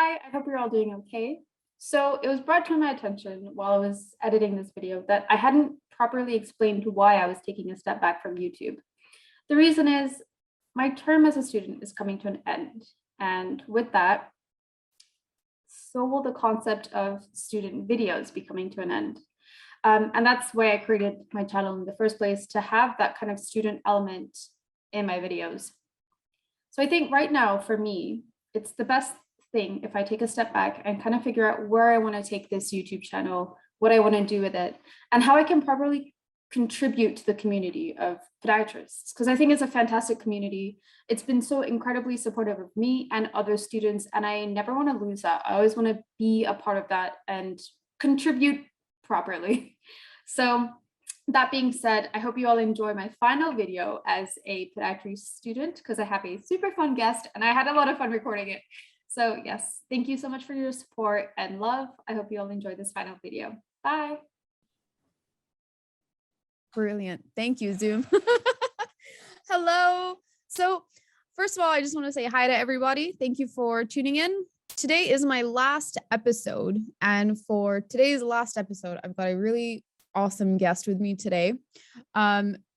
Hi, I hope you're all doing okay. So it was brought to my attention while I was editing this video that I hadn't properly explained why I was taking a step back from YouTube. The reason is my term as a student is coming to an end. And with that, so will the concept of student videos be coming to an end. And that's why I created my channel in the first place, to have that kind of student element in my videos. So I think right now for me, it's the best thing if I take a step back and kind of figure out where I want to take this YouTube channel, what I want to do with it, and how I can properly contribute to the community of podiatrists, because I think it's a fantastic community. It's been so incredibly supportive of me and other students, and I never want to lose that. I always want to be a part of that and contribute properly. So that being said, I hope you all enjoy my final video as a podiatry student, because I have a super fun guest and I had a lot of fun recording it. So yes, thank you so much for your support and love. I hope you all enjoy this final video. Bye. Brilliant. Thank you, Zoom. Hello. So first of all, I just want to say hi to everybody. Thank you for tuning in. Today is my last episode. And for today's last episode, I've got a really awesome guest with me today.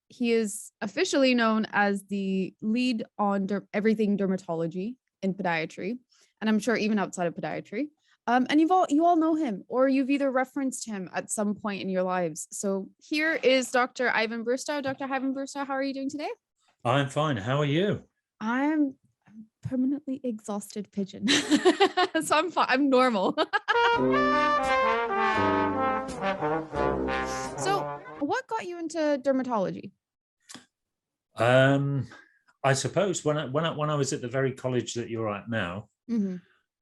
He is officially known as the lead on everything dermatology in podiatry. And I'm sure even outside of podiatry. And you all know him, or you've either referenced him at some point in your lives. So here is Dr. Ivan Bristow. Dr. Ivan Bristow, how are you doing today? I'm fine. How are you? I'm permanently exhausted pigeon. So I'm fine. I'm normal. So what got you into dermatology? I suppose when I was at the very college that you're at now,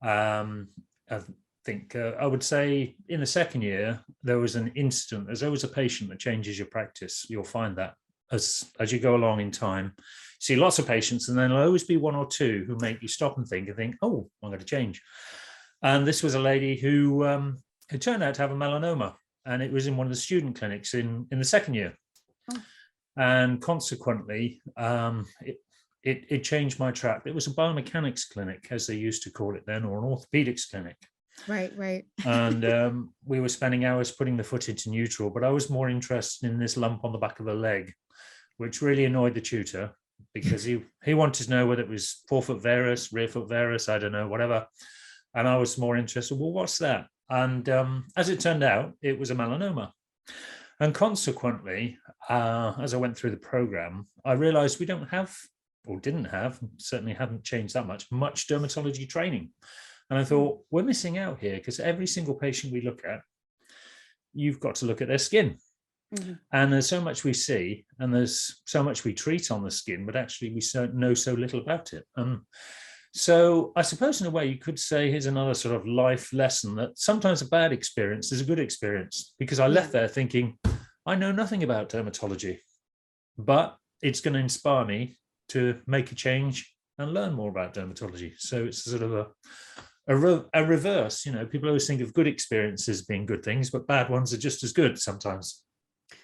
I think I would say in the second year, there was an incident. There's always a patient that changes your practice. You'll find that as you go along in time. See lots of patients, and then there'll always be one or two who make you stop and think, oh, I'm going to change. And this was a lady who turned out to have a melanoma, and it was in one of the student clinics in the second year. Oh. And consequently, it changed my track. It was a biomechanics clinic, as they used to call it then, or an orthopedics clinic. Right. And we were spending hours putting the foot into neutral, but I was more interested in this lump on the back of the leg, which really annoyed the tutor, because he wanted to know whether it was forefoot varus, rear foot varus, I don't know, whatever. And I was more interested, well, what's that? And as it turned out, it was a melanoma. And consequently, as I went through the program, I realized we don't have, or didn't have, certainly haven't changed that much dermatology training. And I thought, we're missing out here, because every single patient we look at, you've got to look at their skin. And there's so much we see, and there's so much we treat on the skin, but actually we know so little about it. So I suppose in a way you could say here's another sort of life lesson, that sometimes a bad experience is a good experience, because I left there thinking, I know nothing about dermatology, but it's going to inspire me to make a change and learn more about dermatology. So it's sort of a reverse, people always think of good experiences being good things, but bad ones are just as good sometimes.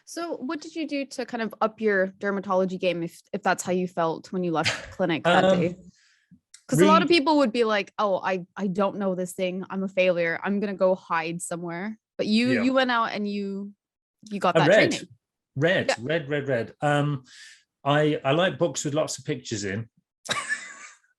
So what did you do to kind of up your dermatology game, if that's how you felt when you left clinic that day? Because a lot of people would be like, oh, I don't know this thing. I'm a failure. I'm going to go hide somewhere. But you went out and you got that training. Read. I like books with lots of pictures in.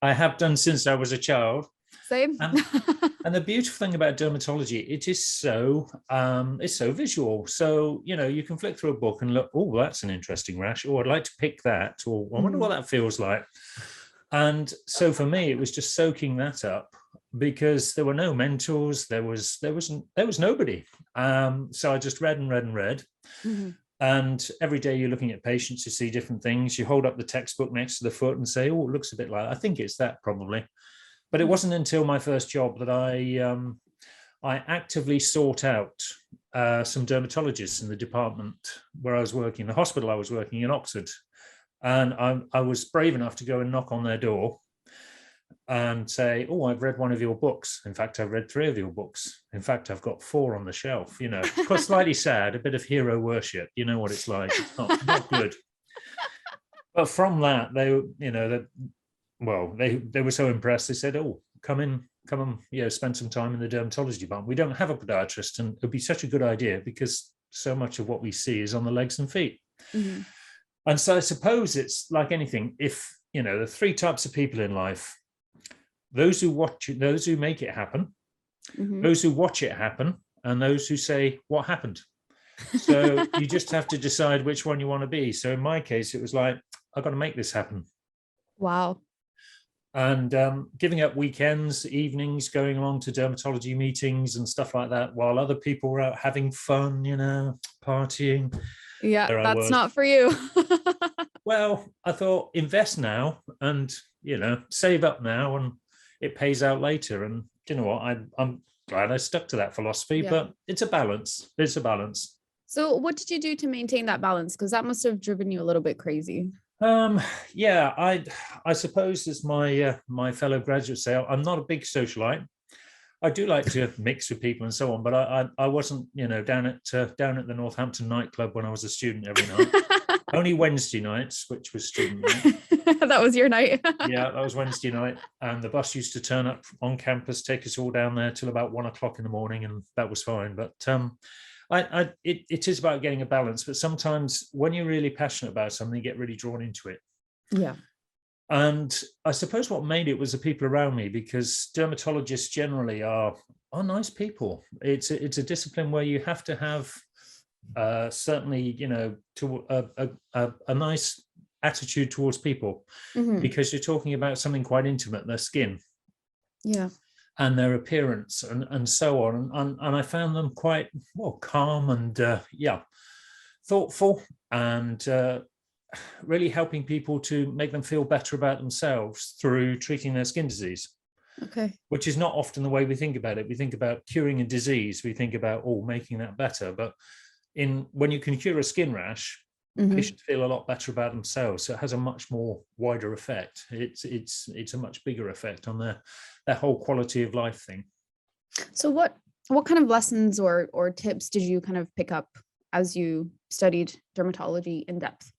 I have done since I was a child. Same. And the beautiful thing about dermatology, it is it's so visual. So, you can flick through a book and look, oh, that's an interesting rash. Oh, I'd like to pick that. Or I wonder what that feels like. And so for me, it was just soaking that up, because there were no mentors. There was nobody. So I just read and read and read. And every day you're looking at patients, you see different things. You hold up the textbook next to the foot and say, oh, it looks a bit like, I think it's that probably. But it wasn't until my first job that I actively sought out some dermatologists in the department where I was working, the hospital I was working in Oxford. And I was brave enough to go and knock on their door and say, oh, I've read one of your books. In fact, I've read 3 of your books. In fact, I've got 4 on the shelf, Of course, slightly sad, a bit of hero worship. You know what it's like. It's not good. But from that, they were so impressed. They said, oh, come in come and spend some time in the dermatology department. We don't have a podiatrist, and it would be such a good idea because so much of what we see is on the legs and feet. Mhm. And so I suppose it's like anything. If there are three types of people in life: those who watch it, those who make it happen, Mhm. those who watch it happen, and those who say what happened. So you just have to decide which one you want to be. So in my case, it was like, I've got to make this happen. Wow. And giving up weekends, evenings, going along to dermatology meetings and stuff like that, while other people were out having fun, partying. Yeah, There I that's was. not for you. Well, I thought, invest now and, save up now, and it pays out later. And you know what? I'm glad I stuck to that philosophy, Yeah. but it's a balance. It's a balance. So what did you do to maintain that balance? Because that must have driven you a little bit crazy. Yeah, I suppose, as my fellow graduates say, I'm not a big socialite. I do like to mix with people and so on, but I wasn't, down at the Northampton nightclub when I was a student every night. Only Wednesday nights, which was student night. That was your night. Yeah, that was Wednesday night, and the bus used to turn up on campus, take us all down there till about 1 o'clock in the morning, and that was fine. But it is about getting a balance. But sometimes when you're really passionate about something, you get really drawn into it. Yeah. And I suppose what made it was the people around me, because dermatologists generally are nice people. It's a discipline where you have to have certainly, to a nice attitude towards people, Mhm. because you're talking about something quite intimate, their skin. Yeah. And their appearance and so on. And I found them quite calm and thoughtful, and really helping people to make them feel better about themselves through treating their skin disease. Okay. Which is not often the way we think about it. We think about curing a disease. We think about making that better. But when you can cure a skin rash, Mhm. patients feel a lot better about themselves. So it has a much more wider effect. It's a much bigger effect on their whole quality of life thing. So what kind of lessons or tips did you kind of pick up as you studied dermatology in depth?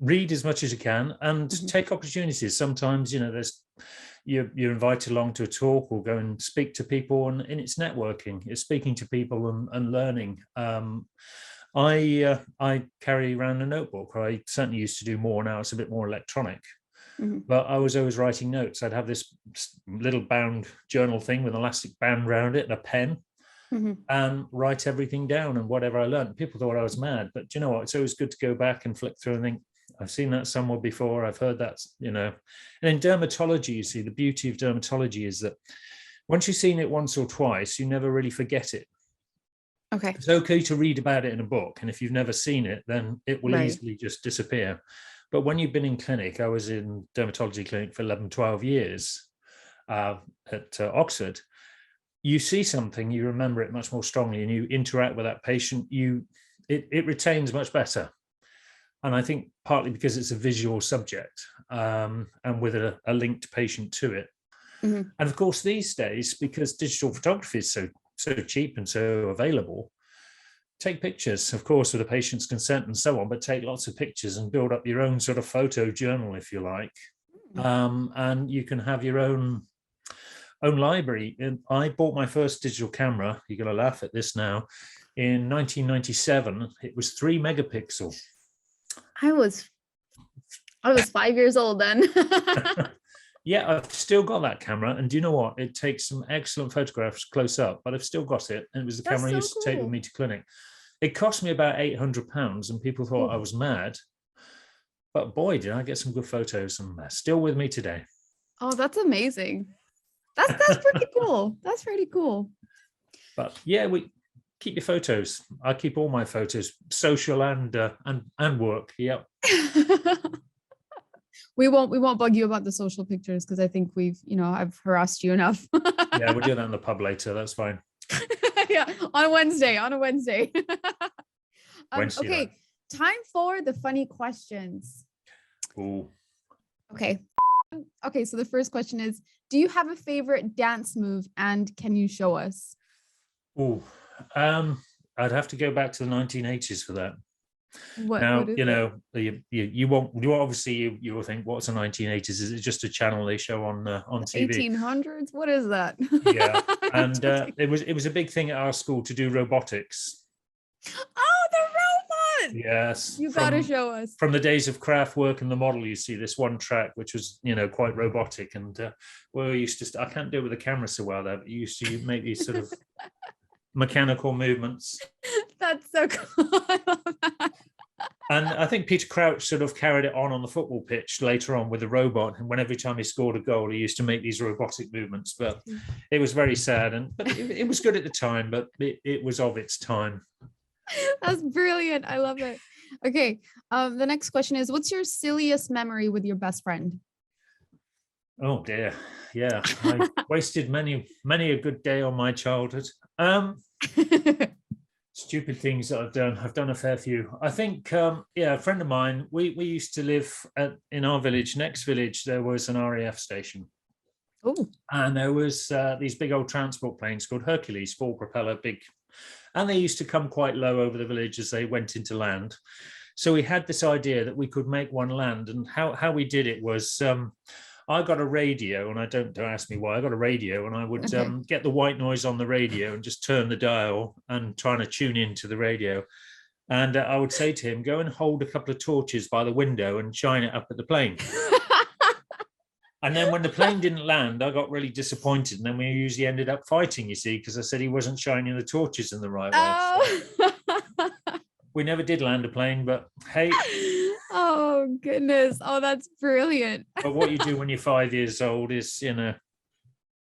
Read as much as you can and Mhm. take opportunities. Sometimes, you're invited along to a talk or go and speak to people, and it's networking. It's speaking to people and learning. I carry around a notebook. I certainly used to do more. Now it's a bit more electronic. Mhm. But I was always writing notes. I'd have this little bound journal thing with an elastic band around it and a pen, Mhm. and write everything down and whatever I learned. People thought I was mad, but you know what? It's always good to go back and flick through and think, I've seen that somewhere before. I've heard that, And in dermatology, you see, the beauty of dermatology is that once you've seen it once or twice, you never really forget it. Okay. It's okay to read about it in a book, and if you've never seen it, then it will Right. easily just disappear. But when you've been in clinic, I was in dermatology clinic for 11, 12 years at Oxford. You see something, you remember it much more strongly, and you interact with that patient, it retains much better. And I think partly because it's a visual subject, and with a linked patient to it. Mhm. And of course, these days, because digital photography is so cheap and so available, take pictures, of course, with the patient's consent and so on, but take lots of pictures and build up your own sort of photo journal, if you like. And you can have your own library. And I bought my first digital camera, you're going to laugh at this now, in 1997. It was 3 megapixel. I was 5 years old then. Yeah, I've still got that camera, and do you know what? It takes some excellent photographs close up, but I've still got it. And it was the That's camera I so used to take with cool. me to clinic. It cost me about £800, and people thought I Oh. was mad. But boy, did I get some good photos, and they're still with me today. Oh, that's amazing. That's pretty cool. That's pretty cool. But yeah, we keep your photos. I keep all my photos, social and work. Yep. We won't bug you about the social pictures because I think I've harassed you enough. Yeah, we'll do that in the pub later. That's fine. Yeah, on a Wednesday. Wednesday Okay, night. time for the funny questions. Ooh. Okay. Okay, so the first question is, do you have a favorite dance move and can you show us? Ooh. I'd have to go back to the 1980s for that. What Now, is you it? know, you won't, you obviously you will think, what's the 1980s? Is it just a channel they show on TV? 1800s? What is that? Yeah. And Just kidding. it was a big thing at our school to do robotics. Oh, the robot! Yes. You gotta show us. From the days of craft work and the model, you see this one track, which was, you know, quite robotic. And well, we used to, I can't do it with the camera so well, though, but you used to make these sort of mechanical movements. That's so cool. I love that. And I think Peter Crouch sort of carried it on the football pitch later on with the robot. And when every time he scored a goal, he used to make these robotic movements. But it was very sad. But it was good at the time, but it was of its time. That's brilliant. I love it. Okay. The next question is, what's your silliest memory with your best friend? Oh dear. Yeah. I wasted many a good day on my childhood. Stupid things that I've done. I've done a fair few. I think, yeah, a friend of mine, we used to live in our village. Next village, there was an RAF station. Oh. And there was these big old transport planes called Hercules, full propeller, big. And they used to come quite low over the village as they went into land. So we had this idea that we could make one land. And how we did it was, I got a radio, and don't ask me why. I got a radio, and I would get the white noise on the radio and just turn the dial and trying to tune into the radio. And I would say to him, go and hold a couple of torches by the window and shine it up at the plane. And then when the plane didn't land, I got really disappointed. And then we usually ended up fighting, you see, because I said he wasn't shining the torches in the right way. Oh. So we never did land a plane, but hey. Oh, goodness. Oh, that's brilliant. But what you do when you're 5 years old is, you know,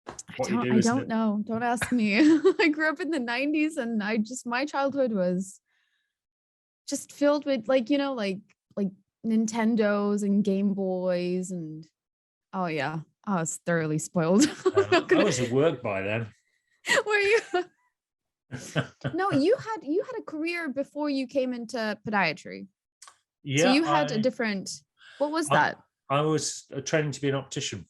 I don't know. Don't ask me. I grew up in the 90s, and my childhood was just filled with like Nintendos and Game Boys, and oh yeah, I was thoroughly spoiled. I was at work by then. Were you? No, you had a career before you came into podiatry. Yeah. So you had a different. What was that? I was training to be an optician.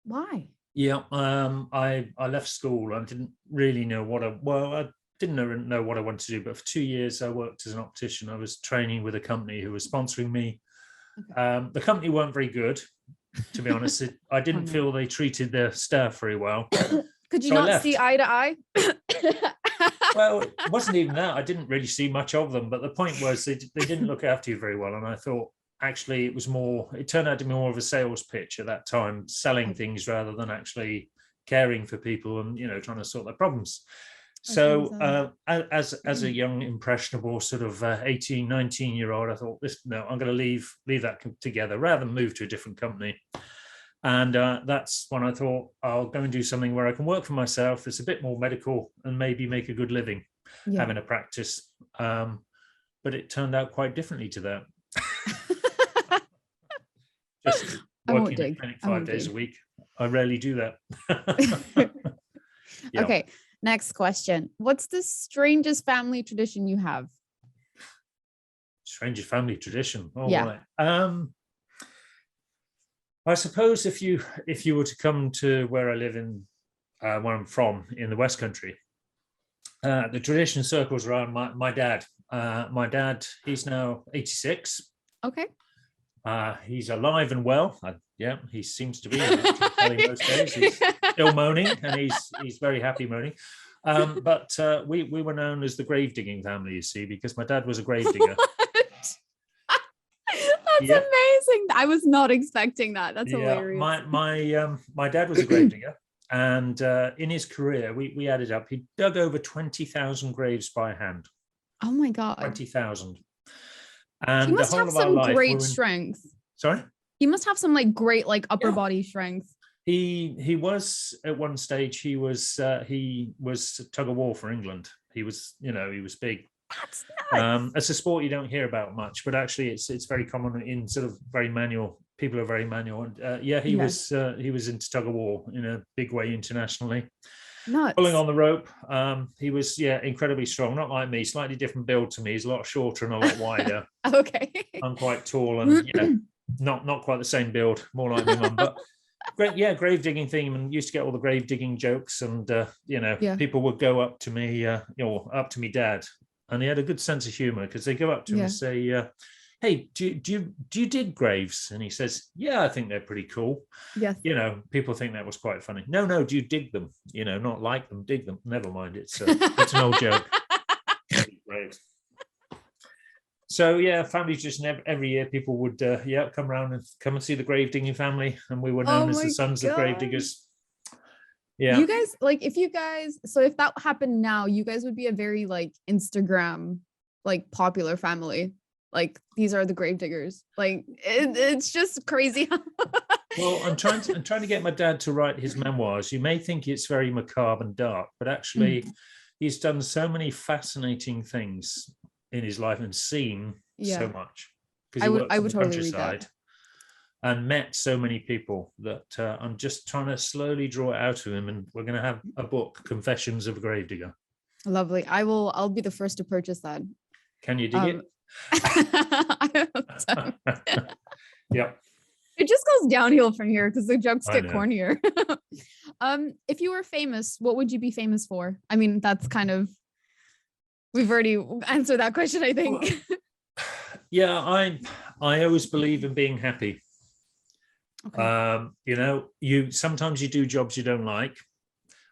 Why? Yeah. I left school. I didn't really know I didn't know what I wanted to do, but for 2 years I worked as an optician. I was training with a company who was sponsoring me. Okay. The company weren't very good, to be honest. I didn't feel they treated their staff very well. Could you not see eye to eye? Well, it wasn't even that. I didn't really see much of them, but the point was they didn't look after you very well. And I thought, actually, it turned out to be more of a sales pitch at that time, selling things rather than actually caring for people and, you know, trying to sort their problems. So as a young, impressionable sort of 18, 19-year-old, I thought, I'm going to leave that together rather than move to a different company. And that's when I thought, I'll go and do something where I can work for myself. It's a bit more medical and maybe make a good living having a practice. But it turned out quite differently to that. Just working in the clinic 5 days a week. I rarely do that. Yeah. Okay, next question. What's the strangest family tradition you have? Strangest family tradition? Oh, yeah. Right. I suppose if you were to come to where I live in, where I'm from in the West Country, the tradition circles around my dad. My dad, he's now 86. Okay. He's alive and well. Yeah, he seems to be. Most days. He's still moaning, and he's very happy moaning. But we were known as the grave digging family, you see, because my dad was a grave digger. That's amazing. I was not expecting that. That's hilarious. My dad was a grave digger, and in his career, we added up, he dug over 20,000 graves by hand. Oh my God. 20,000. And he must the whole have of our some life great strength. Sorry? He must have some like great like upper body strength. He was at one stage, he was tug of war for England. He was big. That's nuts. It's a sport you don't hear about much, but actually it's very common in sort of very manual. People are very manual. And he was into tug of war in a big way internationally. Nuts. Pulling on the rope. He was incredibly strong. Not like me, slightly different build to me. He's a lot shorter and a lot wider. Okay. I'm quite tall and not quite the same build. More like my mum, but. Great, grave digging theme, and used to get all the grave digging jokes, and people would go up to me, up to me dad, and he had a good sense of humor, because they go up to him Yeah. and say, hey, do you dig graves? And he says, yeah, I think they're pretty cool. Yes. People think that was quite funny. No, do you dig them? Not like them, dig them. Never mind, it's an old joke. Graves. So yeah, families just every year people would come around and come and see the grave digging family, and we were known as the sons of grave diggers. Yeah. You guys, like, if that happened now, you guys would be a very like Instagram like popular family. Like, these are the grave diggers. Like, it's just crazy. Well, I'm trying to get my dad to write his memoirs. You may think it's very macabre and dark, but actually he's done so many fascinating things in his life and seen so much. I would totally read that. And met so many people that I'm just trying to slowly draw it out of him, and we're going to have a book, Confessions of a Gravedigger. Lovely. I'll be the first to purchase that. Can you dig it? Yep. It just goes downhill from here because the jokes get cornier. If you were famous, what would you be famous for? I mean, that's kind of, we've already answered that question, I think. Yeah, I always believe in being happy. Okay. You sometimes you do jobs you don't like,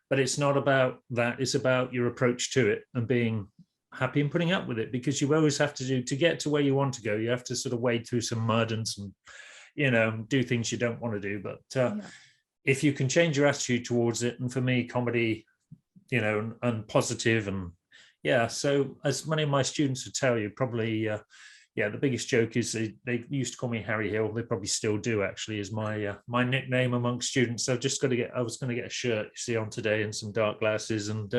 but it's not about that. It's about your approach to it and being happy and putting up with it, because you always have to get to where you want to go. You have to sort of wade through some mud and some, do things you don't want to do. But if you can change your attitude towards it, and for me, comedy, and positive, and so as many of my students would tell you, probably, the biggest joke is they used to call me Harry Hill. They probably still do, actually, is my nickname amongst students. So I was going to get a shirt, you see, on today, and some dark glasses, and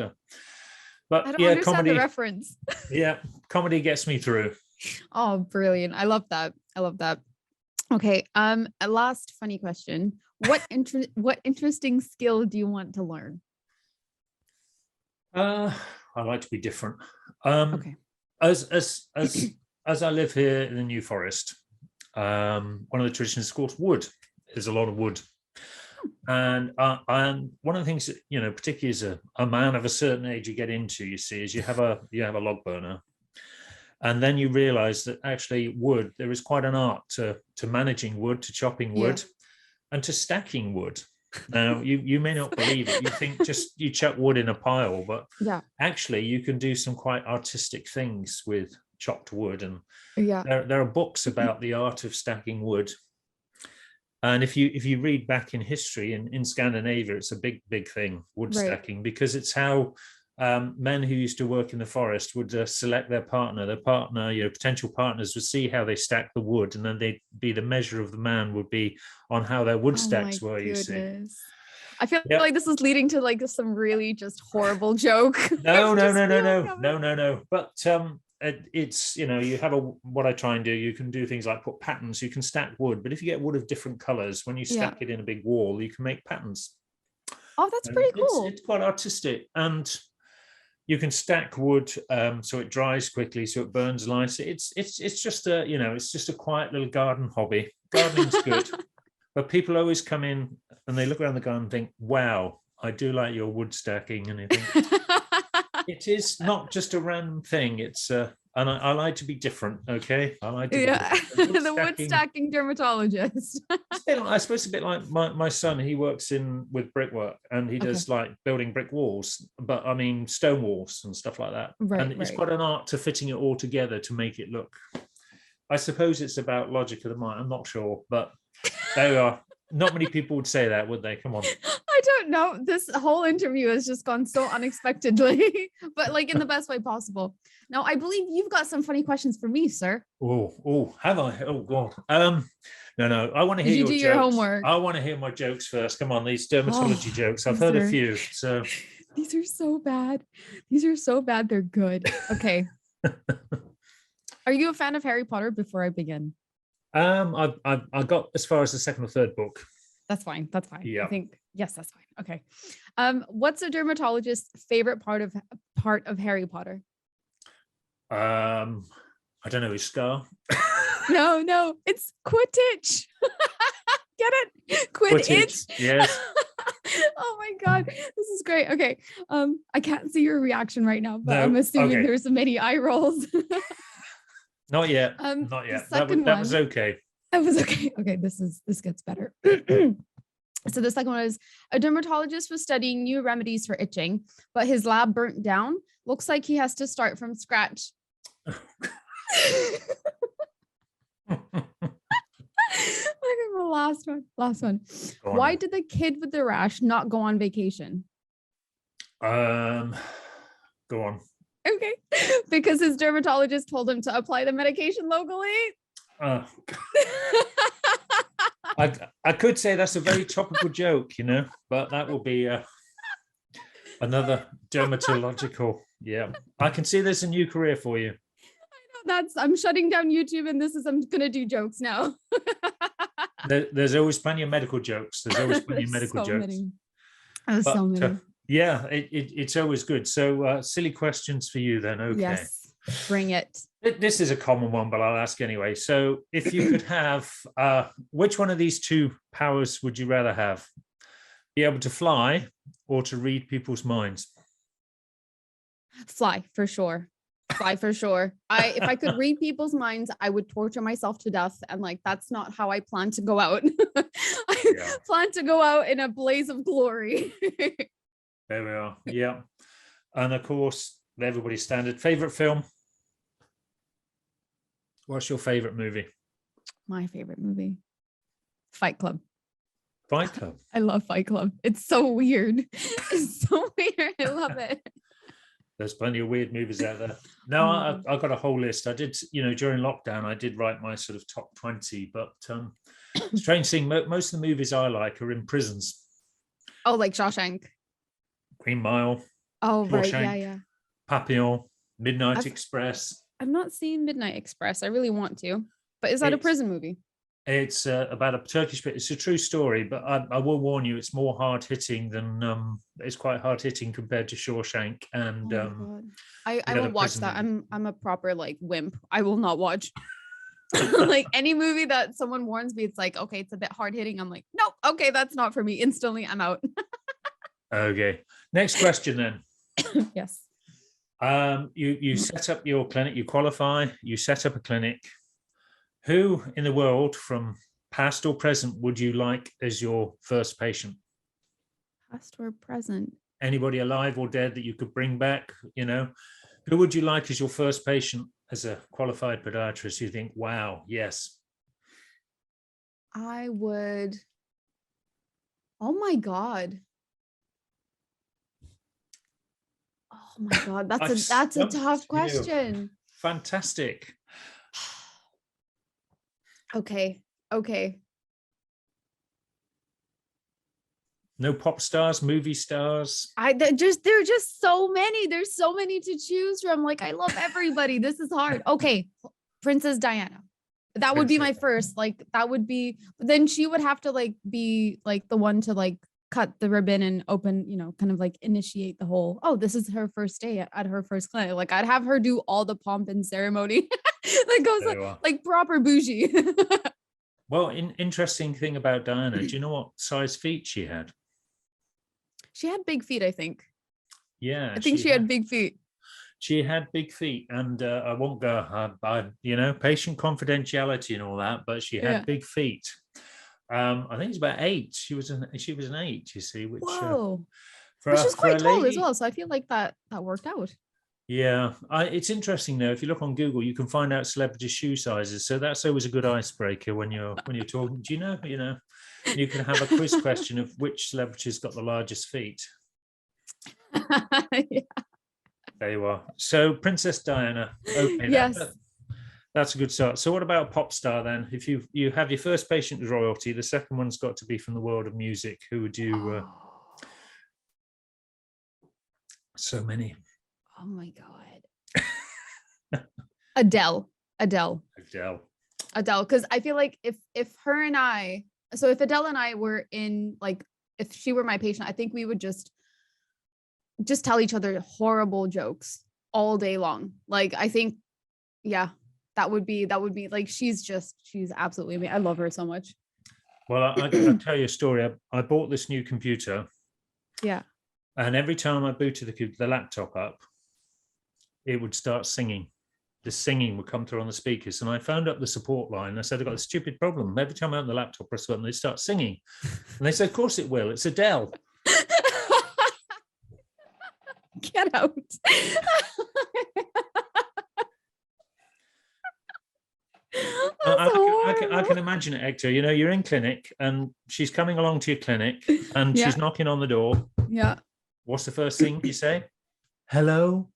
but I don't understand comedy, the reference. Comedy gets me through. Oh, brilliant. I love that. Okay. A last funny question. What interesting skill do you want to learn? I like to be different. Okay. As I live here in the New Forest, one of the traditions is, of course, wood. There's a lot of wood. And one of the things that, particularly as a man of a certain age you get into, you see, is you have a log burner. And then you realize that actually wood, there is quite an art to managing wood, to chopping wood, and to stacking wood. Now, you may not believe it. You think just you chuck wood in a pile, but actually you can do some quite artistic things with chopped wood. And there are books about the art of stacking wood. And if you read back in history, in Scandinavia, it's a big thing, wood stacking, because it's how men who used to work in the forest would select their partner, potential partners would see how they stack the wood, and then the measure of the man would be on how their wood stacks were, you see. I feel like this is leading to like some really just horrible joke. No. But it's, you have what I try and do, you can do things like put patterns. You can stack wood, but if you get wood of different colors, when you stack it in a big wall, you can make patterns. Oh, that's pretty cool. It's quite artistic. And you can stack wood so it dries quickly, so it burns nice. It's just a quiet little garden hobby. Gardening's good. But people always come in and they look around the garden and think, wow, I do like your wood stacking. And I think it is not just a random thing. It's and I like to be different. Okay, I like to be different. The wood stacking dermatologist. I suppose a bit like my son. He works with brickwork, and he does like building brick walls, but I mean stone walls and stuff like that. It's quite an art to fitting it all together to make it look. I suppose it's about logic of the mind. I'm not sure, but there are. Not many people would say that, would they? Come on. I don't know. This whole interview has just gone so unexpectedly, but like in the best way possible. Now, I believe you've got some funny questions for me, sir. Oh, have I? Oh, God. No. I want to hear your jokes. Your homework? I want to hear my jokes first. Come on, these dermatology jokes. I've heard a few. So these are so bad. They're good. Okay. Are you a fan of Harry Potter before I begin? I got as far as the second or third book. That's fine. Yeah. I think yes, that's fine. Okay. What's a dermatologist's favorite part of Harry Potter? I don't know, his scar. No, it's Quidditch. Get it? Quidditch. Yes. Oh my God, this is great. Okay. I can't see your reaction right now, but No, I'm assuming okay. there's many eye rolls. Not yet. The Not yet. second That was one- okay. That was okay. Okay, this gets better. So the second one is a dermatologist was studying new remedies for itching, but his lab burnt down. Looks like he has to start from scratch. Okay, the last one. Go on Why then. did the kid with the rash not go on vacation? Go on. Okay, because his dermatologist told him to apply the medication locally. Uh, I could say that's a very topical joke, but that will be another dermatological. Yeah, I can see there's a new career for you. I'm shutting down YouTube, and I'm gonna do jokes now. There's always plenty of medical jokes. There's always plenty of There's medical so jokes. many. There's so But, many. yeah, it's always good. So silly questions for you then. Okay. Yes, bring it. This is a common one, but I'll ask anyway. So if you could have, which one of these two powers would you rather have? Be able to fly or to read people's minds? Fly for sure. Fly for sure. If I could read people's minds, I would torture myself to death. And like, that's not how I plan to go out. I plan to go out in a blaze of glory. There we are. Yeah. And of course, everybody's standard favorite film. What's your favorite movie? My favorite movie, Fight Club. Fight Club. I love Fight Club. It's so weird. It's so weird. I love it. There's plenty of weird movies out there. No, I've got a whole list. I did, during lockdown, I did write my sort of top 20, but strange thing, most of the movies I like are in prisons. Oh, like Shawshank. Green Mile. Oh, right. Shawshank, Yeah. Papillon, Midnight Express. I've not seen Midnight Express. I really want to. But is that a prison movie? It's about a Turkish. It's a true story, but I will warn you, it's more hard hitting than it's quite hard hitting compared to Shawshank. And I won't watch that. I'm a proper like wimp. I will not watch like any movie that someone warns me. It's like, okay, it's a bit hard hitting. I'm like, nope. Okay, that's not for me. Instantly, I'm out. Okay. Next question then. Yes. You set up your clinic. You qualify. You set up a clinic. Who in the world, from past or present, would you like as your first patient? Past or present? Anybody alive or dead that you could bring back? Who would you like as your first patient as a qualified podiatrist? You think, wow, yes. I would. Oh my God. Oh my God. That's a tough question. Fantastic. Okay. No pop stars, movie stars. There are just so many. There's so many to choose from. Like, I love everybody. This is hard. Okay. Princess Diana. That would be my first. Like, that would be, but then she would have to like be like the one to like cut the ribbon and open, kind of like initiate the whole, oh, this is her first day at her first clinic. Like, I'd have her do all the pomp and ceremony. That goes like proper bougie. Well, interesting thing about Diana, do you know what size feet she had? She had big feet, I think. Yeah. I think she had big feet. She had big feet, and I won't go by, patient confidentiality and all that, but she had big feet. I think it's about 8. She was an 8, you see, which whoa. But she's quite tall as well, so I feel like that worked out. Yeah, it's interesting though. If you look on Google, you can find out celebrity shoe sizes. So that's always a good icebreaker when you're talking. Do you know? You can have a quiz question of which celebrity's got the largest feet. Yeah. There you are. So Princess Diana. Okay. Yes. That's a good start. So what about a pop star then? If you have your first patient as royalty, the second one's got to be from the world of music. Who would you? So many. Oh my God. Adele. Because I feel like if Adele and I were in, like, if she were my patient, I think we would just tell each other horrible jokes all day long. Like, I think, yeah, that would be like, she's absolutely amazing. I love her so much. Well, I'll tell you a story. I bought this new computer Yeah. And every time I booted the laptop up, it would start singing. The singing would come through on the speakers. And I phoned up the support line. I said, I've got a stupid problem. Every time I open the laptop, press the button, they start singing. And they said, of course it will. It's Adele. Get out. I can imagine it, Hector. You know, you're in clinic and she's coming along to your clinic and she's knocking on the door. Yeah. What's the first thing you say? Hello?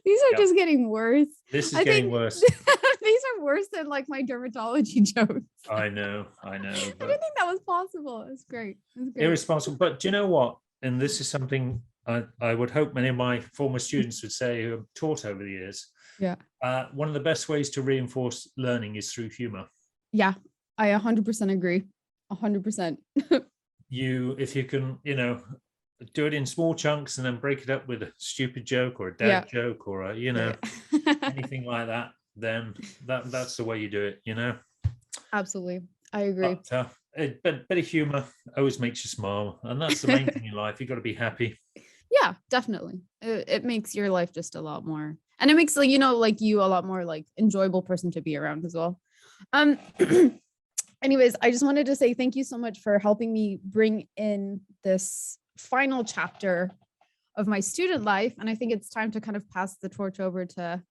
These are just getting worse. This is getting worse. These are worse than like my dermatology jokes. I know. I didn't think that was possible. It's great. Irresponsible. But do you know what? And this is something I would hope many of my former students would say who have taught over the years. Yeah. One of the best ways to reinforce learning is through humor. Yeah, I 100% agree. 100%. If you can, do it in small chunks and then break it up with a stupid joke or a dad joke or anything like that, then that's the way you do it, Absolutely. I agree. But a bit of humor always makes you smile, and that's the main thing in life. You've got to be happy. Yeah, definitely. It makes your life just a lot more, and it makes you a lot more like enjoyable person to be around as well. Anyways, I just wanted to say thank you so much for helping me bring in this final chapter of my student life. And I think it's time to kind of pass the torch over to,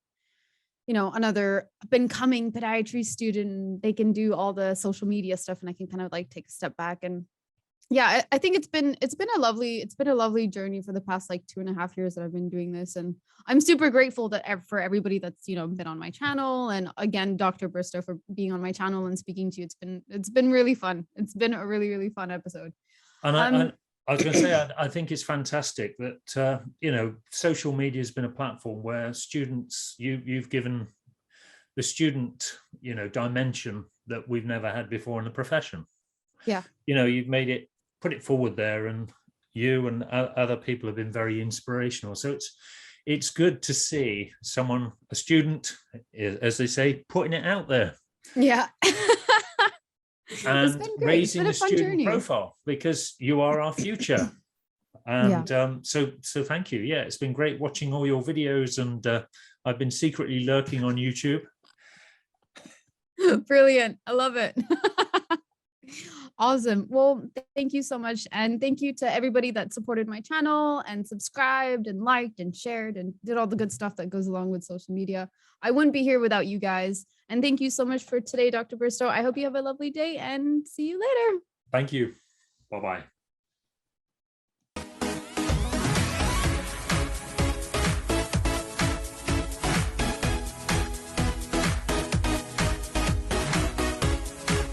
another up and coming podiatry student. They can do all the social media stuff and I can kind of like take a step back. And yeah, I think it's been a lovely journey for the past like 2.5 years that I've been doing this. And I'm super grateful for everybody that's, been on my channel. And again, Dr. Bristow for being on my channel and speaking to you. It's been really fun. It's been a really, really fun episode. And I was going to say, I think it's fantastic that, social media has been a platform where students, you've given the student, dimension that we've never had before in the profession. Yeah. You've put it forward there, and you and other people have been very inspirational. So it's good to see a student, as they say, putting it out there. Yeah. And raising the student profile, because you are our future. And so thank you. Yeah, it's been great watching all your videos, and I've been secretly lurking on YouTube. Brilliant. I love it. Awesome. Well, thank you so much. And thank you to everybody that supported my channel and subscribed and liked and shared and did all the good stuff that goes along with social media. I wouldn't be here without you guys. And thank you so much for today, Dr. Bristow. I hope you have a lovely day and see you later. Thank you. Bye-bye.